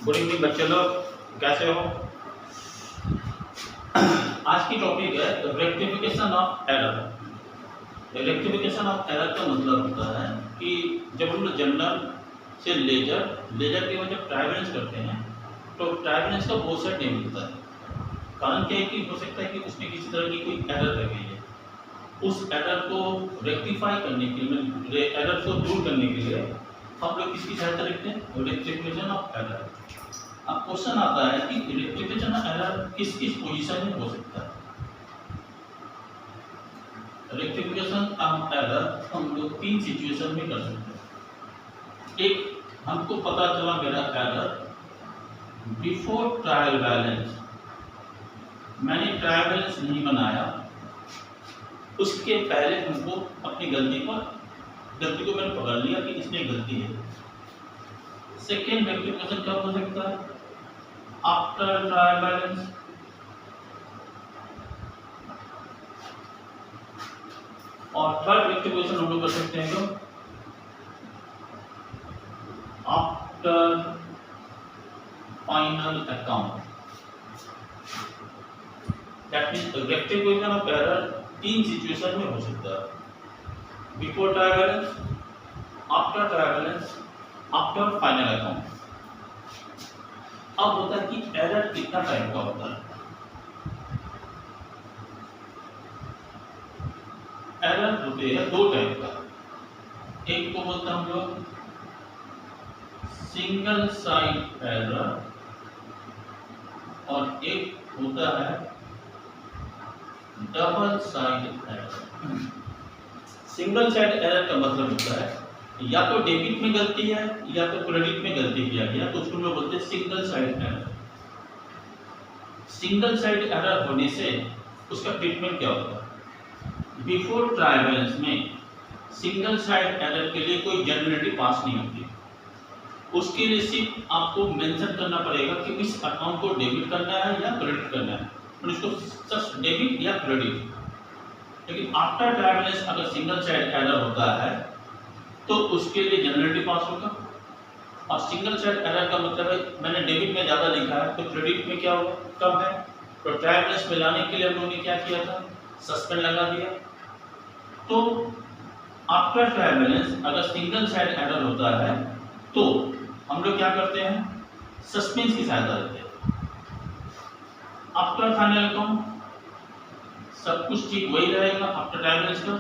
Good evening बच्चे लोग, कैसे हो? आज की टॉपिक है rectification of error. Rectification of error का मतलब होता है कि जब हम लोग जनरल से लेजर की वजह ट्राइवेलेंस करते हैं तो ट्राइवेलेंस का बोथ साइड नहीं मिलता है। कारण क्या है कि हो सकता है कि उसमें किसी तरह की कोई एरर रह गई है। उस एरर को रेक्टिफाई करने के लिए, एरर को दूर करने के लिए हम लोग किसकी सहायता लेते हैं? Rectification of error. अब क्वेश्चन आता है कि रेक्टिफिकेशन ऑफ एरर किस किस पोजीशन में हो सकता है? रेक्टिफिकेशन ऑफ एरर हम लोग तीन सिचुएशन में कर सकते हैं। एक, हमको पता चला मेरा एरर बिफोर ट्रायल बैलेंस, मैंने ट्रायल बैलेंस नहीं बनाया, उसके पहले हमको अपनी गलती को मैंने पकड़ लिया कि इसमें गलती है। सेकेंड रेक्टिफिकेशन कब हो सकता है? After trial balance. और थर्ड रेक्टिफिकेशन हम लोग कर सकते हैं तो after final account. That means rectification of error तीन सिचुएशन में हो सकता है: before trial balance, after trial balance, after final account. अब होता है कि एरर कितना टाइप का होता है? एरर होते हैं दो टाइप का। एक को बोलते हैं हम लोग सिंगल साइड एरर और एक होता है double side error. Single side error का मतलब होता है या तो डेबिट में गलती है या तो क्रेडिट में गलती किया गया, तो उसको हम लोग बोलते हैं single side error. Single side error होने से उसका ट्रीटमेंट क्या होता है? बिफोर ट्रायल बैलेंस में सिंगल साइड एरर के लिए कोई जनरलिटी पास नहीं होती। उसके लिए सिर्फ आपको मेंशन करना पड़ेगा कि इस अकाउंट को डेबिट करना है या क्रेडिट करना है, और इसको जस्ट डेबिट या क्रेडिट। लेकिन आफ्टर ट्रायल बैलेंस अगर सिंगल साइड एरर होता है तो उसके लिए जनरलिटी पास होगा। और सिंगल साइड एरर का मतलब है मैंने डेबिट में ज़्यादा लिखा है तो क्रेडिट में क्या होगा? कम है। तो ट्रायल बैलेंस में लाने के लिए हम लोगों ने क्या किया था? सस्पेंड लगा दिया। तो आफ्टर ट्रायल बैलेंस अगर सिंगल साइड एरर होता है तो हम लोग क्या करते हैं? सस्पेंस की सहायता लेते हैं। आफ्टर फाइनल अकाउंट सब कुछ ठीक वही रहेगा आफ्टर ट्रायल बैलेंस का,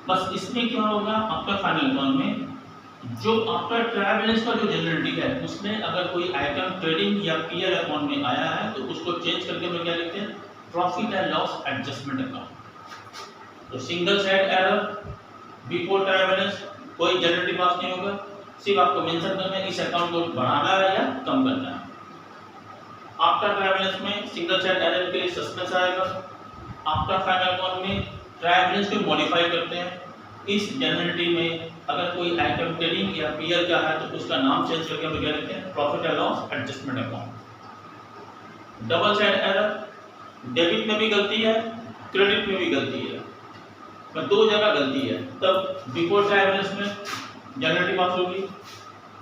बस इसमें क्या होगा? आफ्टर फाइनल अकाउंट में जो आफ्टर ट्रायल बैलेंस का जो जनरलिटी है उसमें अगर कोई आइटम ट्रेडिंग या पीएल अकाउंट में आया है तो उसको चेंज करके हम क्या लिखते हैं? Profit and loss adjustment account. तो single side error before trial balance कोई जनरलिटी पास नहीं होगा, सिर्फ आपको मेंशन करना है इस अकाउंट को बढ़ाना है या कम करना है। आफ्टर ट्रायल बैलेंस में सिंगल साइड एरर के लिए सस्पेंस आएगा। आफ्टर फाइनल अकाउंट में ट्रायल बैलेंस को मॉडिफाई करते हैं। इस जनरलिटी में अगर कोई आइटम ट्रेडिंग या पीएल का है तो उसका नाम चेंज करके हम क्या लिखते हैं? Profit and loss adjustment account. Double side error debit में भी गलती है, क्रेडिट में भी गलती है, पर दो जगह गलती है, तब बिफोर ट्रायल बैलेंस में जनरलिटी पास होगी,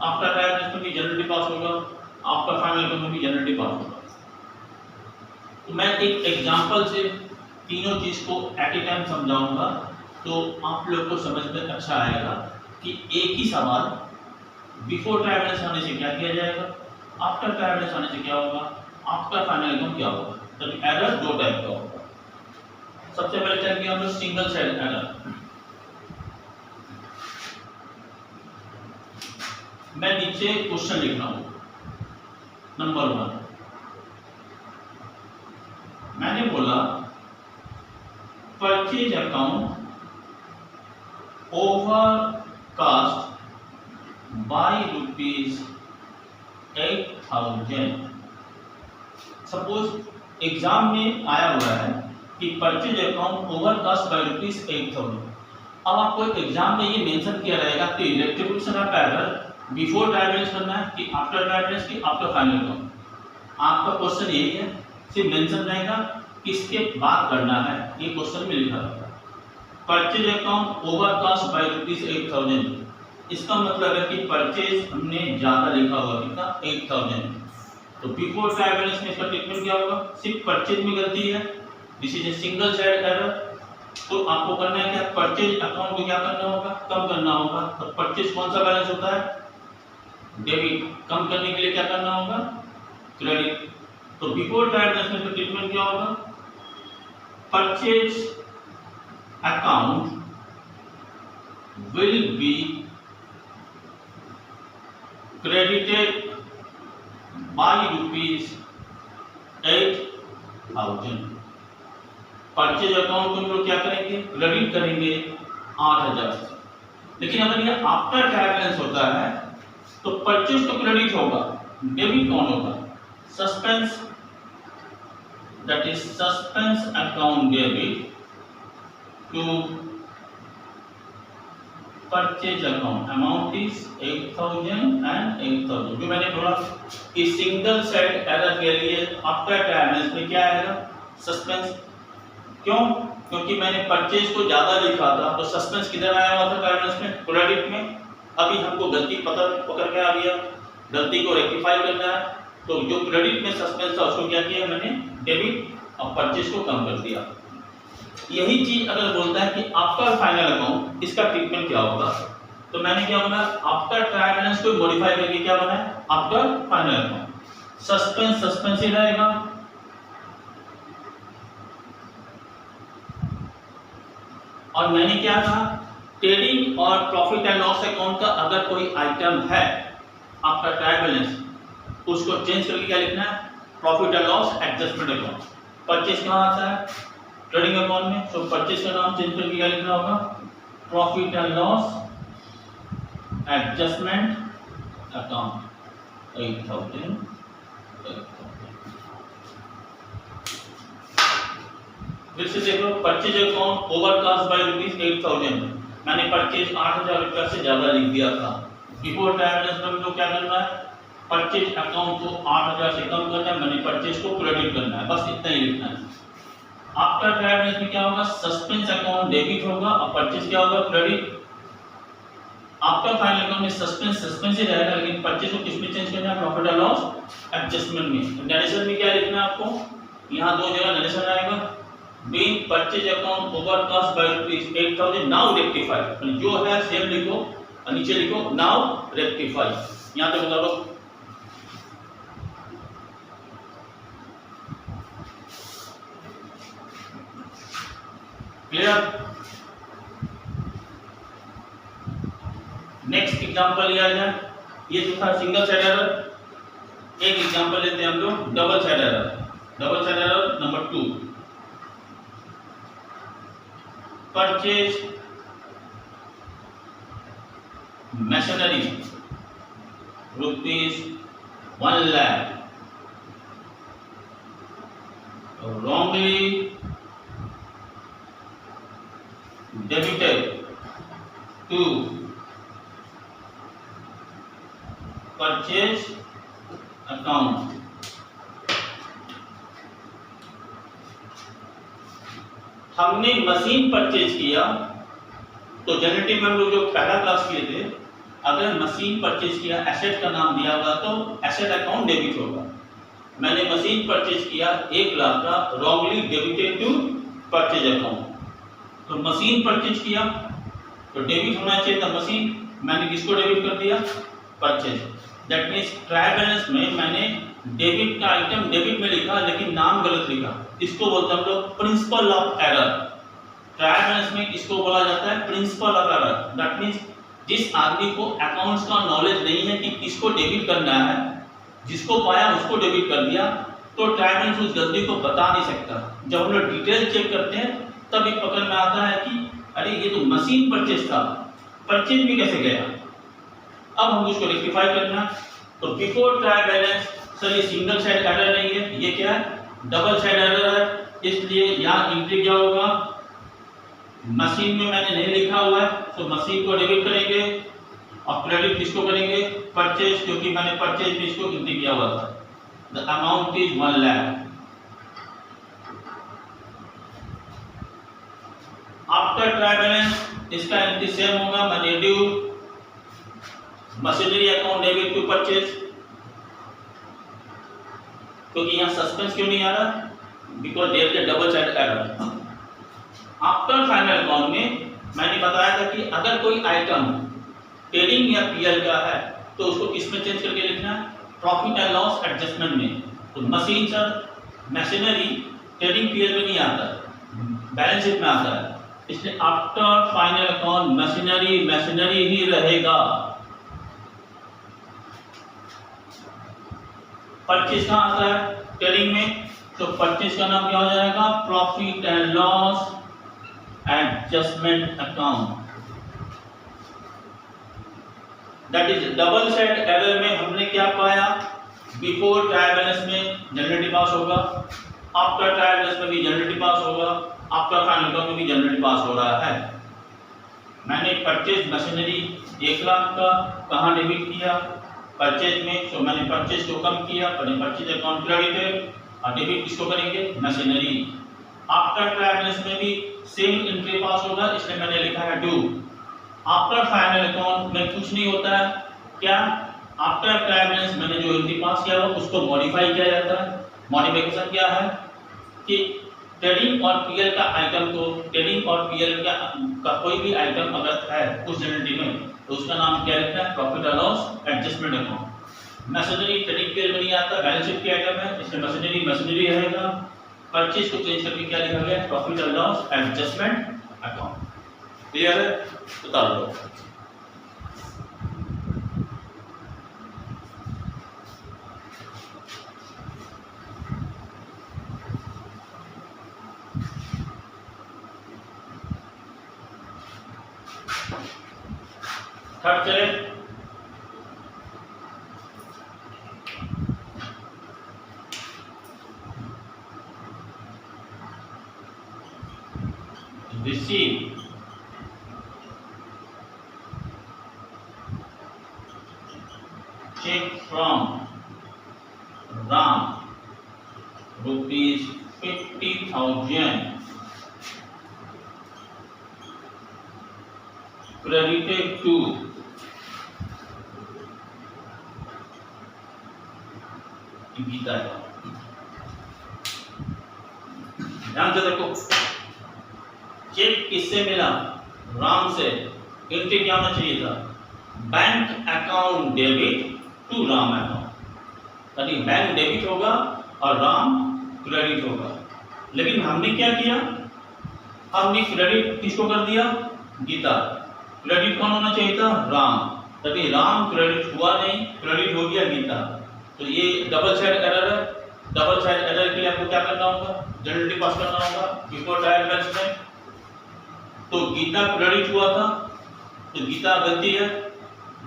आफ्टर ट्रायल बैलेंस में भी जनरलिटी पास होगा, आफ्टर फाइनल अकाउंट में भी जनरलिटी पास होगा। तो मैं एक एग्जांपल से तीनों चीज को एट ए टाइम समझाऊंगा तो आप लोग को समझ में अच्छा आएगा कि एक ही सवाल बिफोर ट्रायल बैलेंस आने से क्या किया जाएगा, आफ्टर ट्रायल बैलेंस आने से क्या होगा, आफ्टर फाइनल अकाउंट क्या होगा। तो एरर दो टाइप का होगा। सबसे पहले चलेंगे हम लोग सिंगल साइड एरर। मैं नीचे क्वेश्चन लिख रहा हूं। नंबर 1, मैंने बोला purchase account overcast by ₹8,000। Suppose exam में आया हुआ है कि purchase account overcast by ₹8,000। अब आपको एग्जाम में ये मेंशन किया रहेगा कि rectification of error before trial balance करना है कि आफ्टर ट्रायल बैलेंस की आफ्टर फाइनल अकाउंट। आपका क्वेश्चन यही है, सिर्फ मेंशन रहेगा किसके बाद करना है, ये क्वेश्चन में लिखा रहेगा। Purchase account overcast by ₹8,000, इसका मतलब है कि परचेज हमने ज्यादा लिखा हुआ कितना? 8,000। तो बिफोर ट्रायल बैलेंस में इसका ट्रीटमेंट क्या होगा? सिर्फ परचेज में गलती है, this is a single side error. तो आपको करना है क्या? परचेज अकाउंट को क्या करना होगा? कम करना होगा। तो परचेज कौन सा बैलेंस होता है? डेबिट। कम करने के लिए क्या करना होगा? क्रेडिट। तो बिफोर ट्रायल बैलेंस में ट्रीटमेंट क्या होगा? Purchase account will be credited by rupees 8,000। Purchase account को हम लोग क्या करेंगे? क्रेडिट करेंगे 8,000 से। लेकिन अगर ये आफ्टर ट्रायल बैलेंस होता है तो परचेज तो क्रेडिट होगा, डेबिट कौन होगा? Suspense, that is suspense account debit to purchase account. Amount is 8,000 and 8,000। जो मैंने बोला कि सिंगल साइड एरर के लिए आफ्टर ट्रायल बैलेंस में क्या आएगा? सस्पेंस। क्यों? क्योंकि मैंने परचेज को ज्यादा लिखा था, तो सस्पेंस किधर आया हुआ था ट्रायल बैलेंस में? क्रेडिट में। अभी हमको गलती पकड़ में आ गया, गलती को रेक्टिफाई करना है, तो जो क्रेडिट में सस्पेंस था उसको क्या किया मैंने? डेबिट और परचेज को कम कर दिया। यही चीज अगर बोलता है कि आफ्टर फाइनल अकाउंट इसका ट्रीटमेंट क्या होगा, तो मैंने क्या बनाया? आफ्टर ट्रायल बैलेंस को मॉडिफाई करके क्या बनाया? After final account. Suspense suspense ही रहेगा, और मैंने क्या कहा? ट्रेडिंग और प्रॉफिट एंड लॉस अकाउंट का अगर कोई आइटम है आफ्टर ट्रायल बैलेंस, उसको चेंज करके क्या लिखना है? Profit and loss adjustment account. Purchase कहाँ आता है? ट्रेडिंग अकाउंट में। तो परचेज का नाम चेंज करके क्या लिखना होगा? Profit and loss adjustment account 8,000। फिर से देखो, purchase account overcast bye rupees 8,000। मैंने परचेज 8,000 रुपया से ज्यादा लिख दिया था। बिफोर ट्रायल बैलेंस में तो क्या करना है? परचेज अकाउंट को 8,000 से कम करना है, मैंने परचेज को क्रेडिट करना है, बस इतना ही लिखना है। आफ्टर ट्रायल बैलेंस में क्या होगा? सस्पेंस अकाउंट डेबिट होगा और परचेज क्या होगा? क्रेडिट। आफ्टर फाइनल अकाउंट में सस्पेंस ही रहेगा, लेकिन परचेज को किस में चेंज करना है? प्रॉफिट एंड लॉस एडजस्टमेंट में। नरेशन में क्या लिखना है आपको? यहाँ दो जगह नरेशन आएगा। Being purchase account overcast bye rupees 8,000 now rectify. जो है सेम लिखो और नीचे लिखो नाउ रेक्टिफाई। यहाँ तक बता दो। क्लियर? नेक्स्ट एग्जांपल लिया जाए। ये जो था सिंगल साइड एरर, एक एग्जांपल लेते हैं हम लोग double side error. Double side error number 2। Purchase machinery rupees 1 lakh, wrongly debited to purchase account। हमने मशीन परचेज किया, तो जनरेटिव में हम लोग जो पहला क्लास किए थे, अगर मशीन परचेज किया, एसेट का नाम दिया होगा तो एसेट अकाउंट डेबिट होगा। मैंने मशीन परचेज किया 1 लाख का, wrongly debited to purchase account. तो मशीन परचेज किया तो डेबिट होना चाहिए था मशीन, मैंने किसको डेबिट कर दिया? Purchase. That means trial balance में मैंने डेबिट का आइटम डेबिट में लिखा, लेकिन नाम गलत लिखा। इसको बोलते हैं हम लोग principle of error. Trial balance में इसको बोला जाता है principle of error. That means जिस आदमी को अकाउंट्स का नॉलेज नहीं है कि किसको डेबिट करना है, जिसको पाया उसको डेबिट कर दिया, तो ट्रायल बैलेंस उस गलती को बता नहीं सकता। जब हम लोग डिटेल चेक करते हैं तब ये पकड़ में आता है कि अरे ये तो मशीन परचेज था, परचेज भी कैसे गया। अब हम उसको रेक्टिफाई करना। तो बिफोर ट्रायल बैलेंस, सर ये सिंगल साइड एरर नहीं है, ये क्या है? डबल साइड एरर है। इसलिए यहाँ एंट्री क्या होगा? मशीन में मैंने नहीं लिखा हुआ है, तो मशीन को डेबिट करेंगे और क्रेडिट किसको करेंगे? परचेज, क्योंकि मैंने परचेज में इसको एंट्री किया हुआ था। The amount is 1 lakh. After trial balance इसका एंट्री सेम होगा, मैंने due machinery account debit to purchase. क्योंकि यहाँ सस्पेंस क्यों नहीं आ रहा, because there is a double side error. After final account में मैंने बताया था कि अगर कोई आइटम ट्रेडिंग या पीएल का है तो उसको किसमें चेंज करके लिखना है, प्रॉफिट एंड लॉस एडजस्टमेंट में। तो machine sir machinery trading PL में नहीं आता, बैलेंस शीट में आता है, इसलिए आफ्टर फाइनल अकाउंट मशीनरी ही रहेगा। परचेज कहाँ आता है, ट्रेडिंग में, तो परचेज का नाम क्या हो जाएगा, profit and loss adjustment account. That is double side error में हमने क्या पाया, बिफोर ट्रायल बैलेंस में जनरली पास होगा, आफ्टर ट्रायल बैलेंस में भी जनरली पास होगा, आफ्टर फाइनल अकाउंट में भी जनरली पास हो रहा है। मैंने परचेज मशीनरी 1 लाख का कहाँ डेबिट किया, परचेज में, तो मैंने परचेज को कम किया, परचेज अकाउंट क्रेडिट और डेबिट किसको करेंगे, मशीनरी। आफ्टर ट्रायल बैलेंस में भी सेम एंट्री पास होगा, इसलिए मैंने लिखा है डू। आफ्टर फाइनल अकाउंट में कुछ नहीं होता है, क्या, आफ्टर ट्रायल बैलेंस मैंने जो एंट्री पास किया हुआ उसको मॉडिफाई किया जाता है। मॉडिफिकेशन क्या है कि ट्रेडिंग और पीएल का आइटम को, ट्रेडिंग और पीएल का कोई भी आइटम अगर है उस जनरली में तो उसका नाम क्या लिखना है, profit and loss adjustment account. Machinery trading PL में नहीं आता, बैलेंस शीट के आइटम है, इसलिए मशीनरी रहेगा। परचेज को चेंज करके क्या लिखा गया, profit and loss adjustment account. Clear है, उतार दो। थर्ड चले, receive check from Ram rupees 50,000 credited to Gita. ध्यान से देखो, चेक किससे मिला, राम से। एंट्री क्या होना चाहिए था, bank account debit to Ram account, यानी बैंक डेबिट होगा और राम क्रेडिट होगा। लेकिन हमने क्या किया, हमने क्रेडिट किसको कर दिया, गीता। क्रेडिट कौन होना चाहिए था, राम, तभी राम क्रेडिट हुआ नहीं, क्रेडिट हो गया गीता। तो ये डबल साइड एरर है। डबल साइड एरर के लिए आपको क्या करना होगा, जनरली पास करना होगा बिफोर ट्रायल बैलेंस में। तो गीता क्रेडिट हुआ था तो गीता गलती है,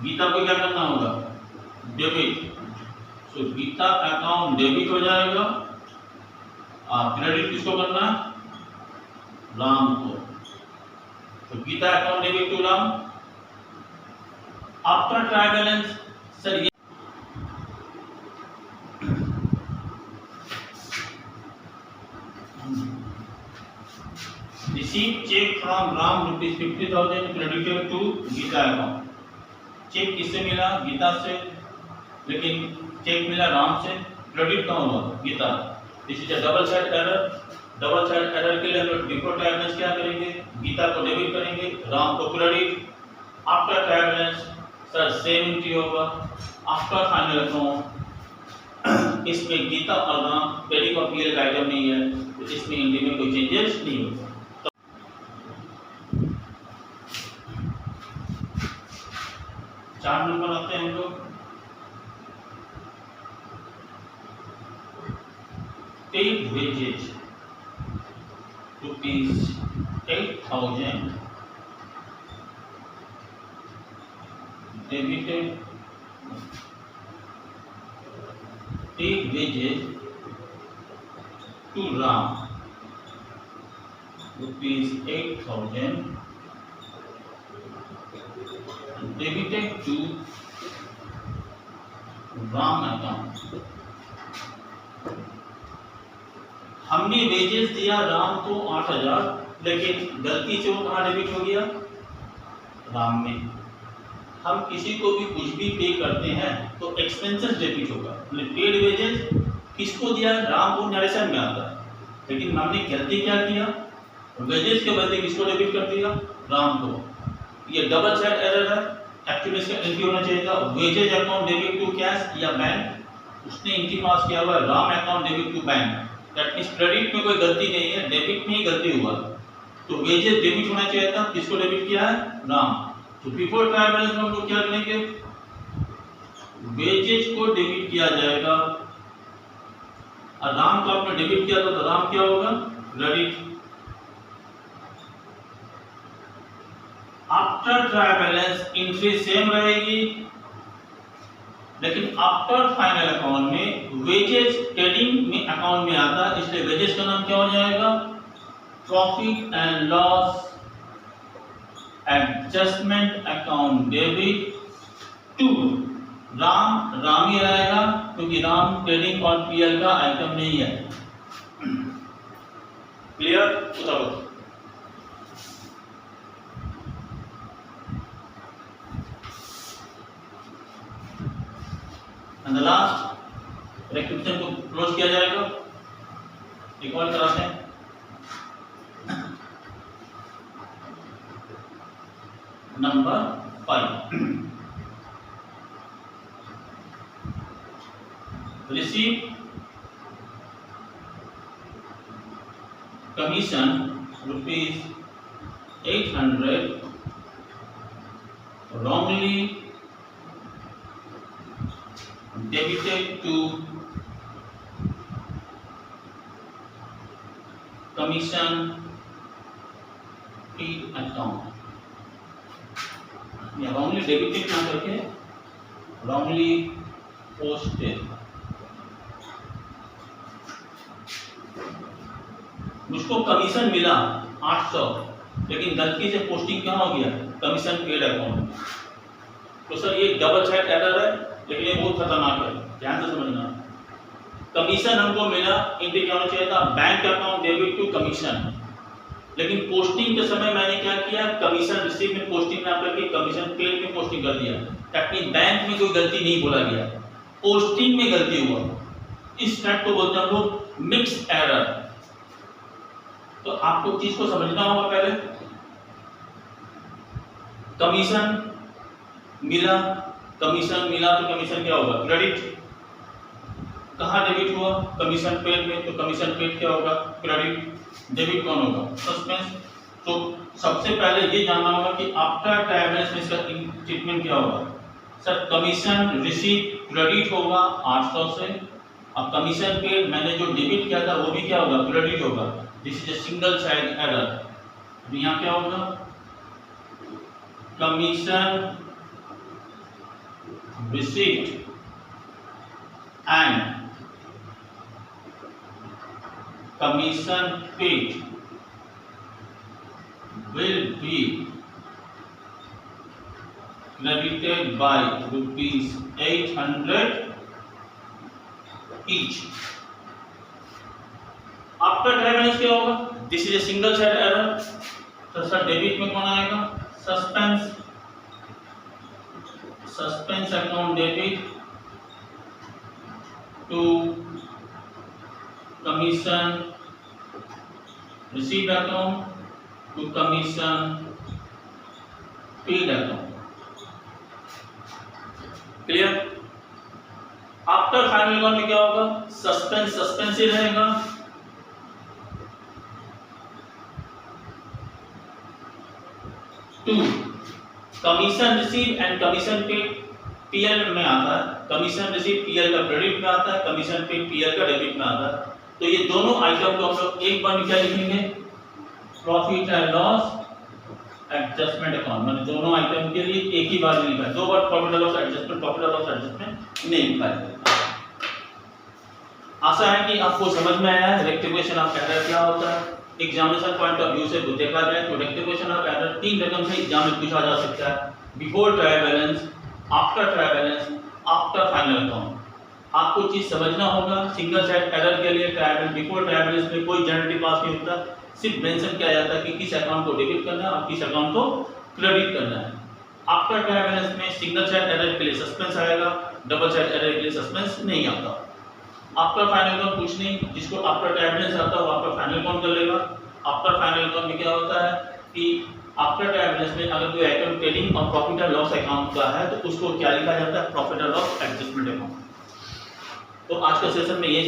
गीता को क्या करना होगा, डेबिट। तो गीता अकाउंट डेबिट हो जाएगा और क्रेडिट किसको करना है, राम को। तो Geeta account debit to Ram. After trial balance sir ये receive cheque from Ram rupees 50,000 credited to Geeta account. Cheque किससे मिला, गीता से, लेकिन चेक मिला राम से, क्रेडिट कहाँ हुआ, Gita. This is a double side error. Double side error के लिए हम लोग बिफोर ट्रायल बैलेंस क्या करेंगे, गीता को डेबिट करेंगे, राम को credit. After trial balance sir same entry होगा। आफ्टर फाइनल अकाउंट इसमें गीता और राम ट्रेडिंग और पीएल का आइटम नहीं है, तो इसमें एंट्री में कोई चेंजेस नहीं होगा। 4 नंबर आते हैं हम लोग, paid wages rupees 8,000 debited, paid wages to Ram rupees 8,000 debited to Ram account। हमने वेजेस दिया राम को 8,000, लेकिन गलती से वो कहाँ डेबिट हो गया, राम में। हम किसी को भी कुछ भी पे करते हैं तो एक्सपेंसेस डेबिट होगा, पेड वेजेस किसको दिया? राम को नरेशन में आता है, लेकिन हमने गलती क्या किया? वेजेस के बदले किसको डेबिट कर दिया? राम को। ये डबल साइड एरर है। एक्चुअली इसका एंट्री होना चाहिए था wages account debit to cash या बैंक, उसने एंट्री पास किया हुआ है Ram account debit to bank. That means credit में कोई गलती नहीं है, डेबिट में ही गलती हुआ। तो वेजेज डेबिट होना चाहिए था, किसको डेबिट किया है? राम। तो बिफोर ट्रायल बैलेंस में हम लोग क्या करेंगे? वेजेज को डेबिट किया जाएगा, और राम को आपने डेबिट किया तो राम क्या होगा? Credit. After trial balance entry same रहेगी, लेकिन आफ्टर फाइनल अकाउंट में वेजेस ट्रेडिंग में अकाउंट में आता है, इसलिए वेजेस का नाम क्या हो जाएगा? Profit and loss adjustment account debit to Ram. Ram ही रहेगा क्योंकि राम ट्रेडिंग और पीएल का आइटम नहीं है। क्लियर? बताओ। एंड द लास्ट रेक्टिफिकेशन को क्लोज किया जाएगा। एक और कराते हैं। नंबर 5, रिसीव कमीशन ₹800 wrongly debited to commission paid account। या wrongly debited ना करके wrongly posted। मुझको कमीशन मिला 800, लेकिन गलती से पोस्टिंग कहाँ हो गया? Commission paid account. तो सर ये डबल साइड एरर है, लेकिन ये बहुत खतरनाक है, ध्यान से समझना। कमीशन हमको मिला, एंट्री क्या होना चाहिए था? Bank account debit to commission, लेकिन पोस्टिंग के समय मैंने क्या किया? कमीशन रिसीव में पोस्टिंग ना करके कमीशन पेड में पोस्टिंग कर दिया, ताकि बैंक में कोई गलती नहीं बोला गया, पोस्टिंग में गलती हुआ। इस टाइप को बोलते हैं हम लोग मिक्स एरर। तो आपको चीज को समझना होगा। पहले कमीशन मिला तो कमीशन क्या होगा? क्रेडिट। कहाँ डेबिट हुआ? कमीशन पेड में, तो कमीशन पेड क्या होगा? क्रेडिट। डेबिट कौन होगा? सस्पेंस। तो सबसे पहले ये जानना होगा कि आफ्टर ट्रायल बैलेंस में इसका ट्रीटमेंट क्या होगा? सर कमीशन रिसीव क्रेडिट होगा 800 से, अब कमीशन पेड मैंने जो डेबिट किया था वो भी क्या होगा? क्रेडिट होगा। This is a single side error. यहाँ क्या होगा? Commission received and commission paid will be credited by ₹800 each। After trial balance क्या होगा? This is a single side error. तो सर डेबिट में कौन आएगा? Suspense account debit to commission received account to commission paid account. Clear? After final account में क्या होगा? Suspense ही रहेगा। To commission receive and commission paid PL में आता है। कमीशन रिसीव पीएल का क्रेडिट में आता है, कमीशन पेड पीएल का डेबिट में आता है। तो ये दोनों आइटम को हम लोग एक बार में क्या लिखेंगे? Profit and loss adjustment account. मैंने दोनों आइटम के लिए एक ही बार में लिखा है, दो बार प्रॉफिट एंड लॉस एडजस्टमेंट नहीं लिखा है। आशा है कि आपको समझ में आया है रेक्टिफिकेशन ऑफ एरर क्या होता है। एग्जामिनेशन पॉइंट ऑफ व्यू से देखा जाए तो रेक्टिफिकेशन ऑफ एरर 3 रकम से एग्जाम में पूछा जा सकता है: before trial balance, after trial balance, after final account. आपको चीज समझना होगा, सिंगल साइड एरर के लिए ट्रायल बिफोर ट्रायल बैलेंस में कोई जनरल पास नहीं होता, सिर्फ मेंशन किया जाता है कि किस अकाउंट को डेबिट करना है और किस अकाउंट को क्रेडिट करना है। आफ्टर ट्रायल बैलेंस में सिंगल साइड एरर के लिए सस्पेंस आएगा, डबल साइड एरर के लिए सस्पेंस नहीं आता। आफ्टर फाइनल अकाउंट कुछ नहीं, जिसको आफ्टर ट्राइवेंस आता है वो आफ्टर फाइनल अकाउंट कर लेगा। आफ्टर फाइनल अकाउंट में क्या होता है कि आफ्टर ट्राइवेंस में अगर कोई आइटम ट्रेडिंग और प्रॉफिट एंड लॉस अकाउंट का है तो उसको क्या लिखा जाता है, profit and loss adjustment account. तो आज का सेशन में ये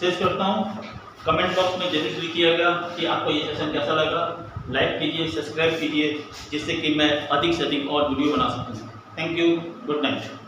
शेष करता हूँ। कमेंट बॉक्स में जरूर लिखिएगा कि आपको ये सेशन कैसा लगा। लाइक कीजिए, सब्सक्राइब कीजिए, जिससे कि मैं अधिक से अधिक और वीडियो बना सकूँ। Thank you, good night.